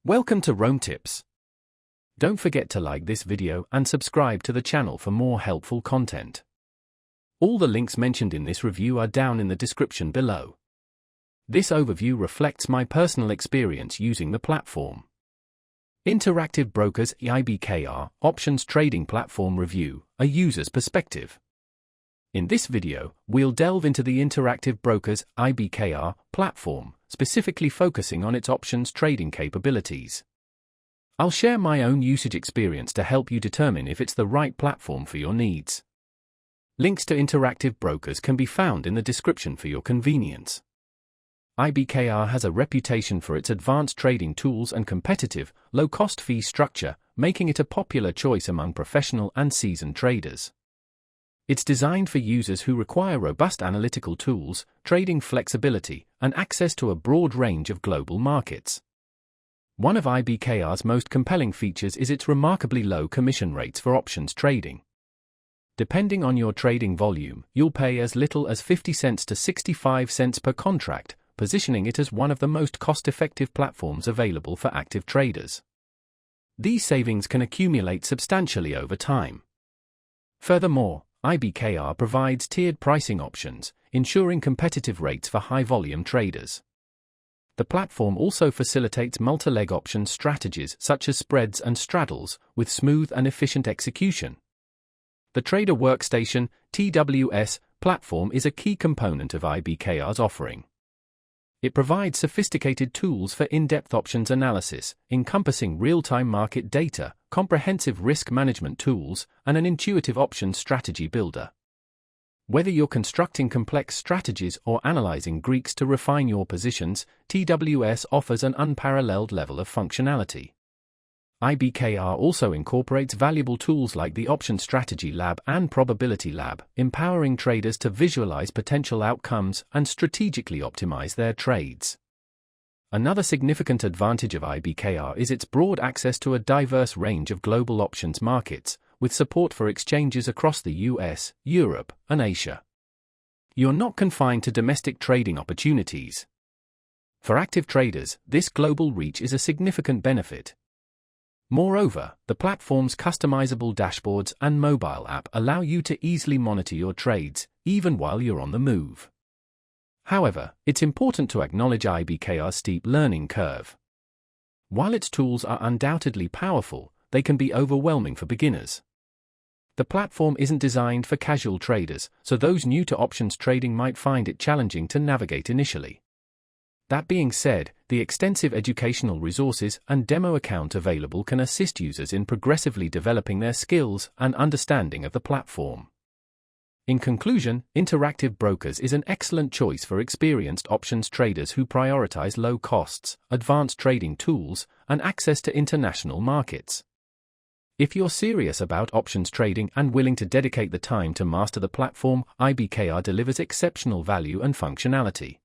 Welcome to Rome Tips. Don't forget to like this video and subscribe to the channel for more helpful content. All the links mentioned in this review are down in the description below. This overview reflects my personal experience using the platform. Interactive Brokers IBKR Options Trading Platform Review, a user's perspective. In this video, we'll delve into the Interactive Brokers IBKR platform, specifically focusing on its options trading capabilities. I'll share my own usage experience to help you determine if it's the right platform for your needs. Links to Interactive Brokers can be found in the description for your convenience. IBKR has a reputation for its advanced trading tools and competitive, low-cost fee structure, making it a popular choice among professional and seasoned traders. It's designed for users who require robust analytical tools, trading flexibility, and access to a broad range of global markets. One of IBKR's most compelling features is its remarkably low commission rates for options trading. Depending on your trading volume, you'll pay as little as 50 cents to 65 cents per contract, positioning it as one of the most cost-effective platforms available for active traders. These savings can accumulate substantially over time. Furthermore, IBKR provides tiered pricing options, ensuring competitive rates for high-volume traders. The platform also facilitates multi-leg options strategies such as spreads and straddles, with smooth and efficient execution. The Trader Workstation (TWS) platform is a key component of IBKR's offering. It provides sophisticated tools for in-depth options analysis, encompassing real-time market data, comprehensive risk management tools, and an intuitive options strategy builder. Whether you're constructing complex strategies or analyzing Greeks to refine your positions, TWS offers an unparalleled level of functionality. IBKR also incorporates valuable tools like the Option Strategy Lab and Probability Lab, empowering traders to visualize potential outcomes and strategically optimize their trades. Another significant advantage of IBKR is its broad access to a diverse range of global options markets, with support for exchanges across the US, Europe, and Asia. You're not confined to domestic trading opportunities. For active traders, this global reach is a significant benefit. Moreover, the platform's customizable dashboards and mobile app allow you to easily monitor your trades, even while you're on the move. However, it's important to acknowledge IBKR's steep learning curve. While its tools are undoubtedly powerful, they can be overwhelming for beginners. The platform isn't designed for casual traders, so those new to options trading might find it challenging to navigate initially. That being said, the extensive educational resources and demo account available can assist users in progressively developing their skills and understanding of the platform. In conclusion, Interactive Brokers is an excellent choice for experienced options traders who prioritize low costs, advanced trading tools, and access to international markets. If you're serious about options trading and willing to dedicate the time to master the platform, IBKR delivers exceptional value and functionality.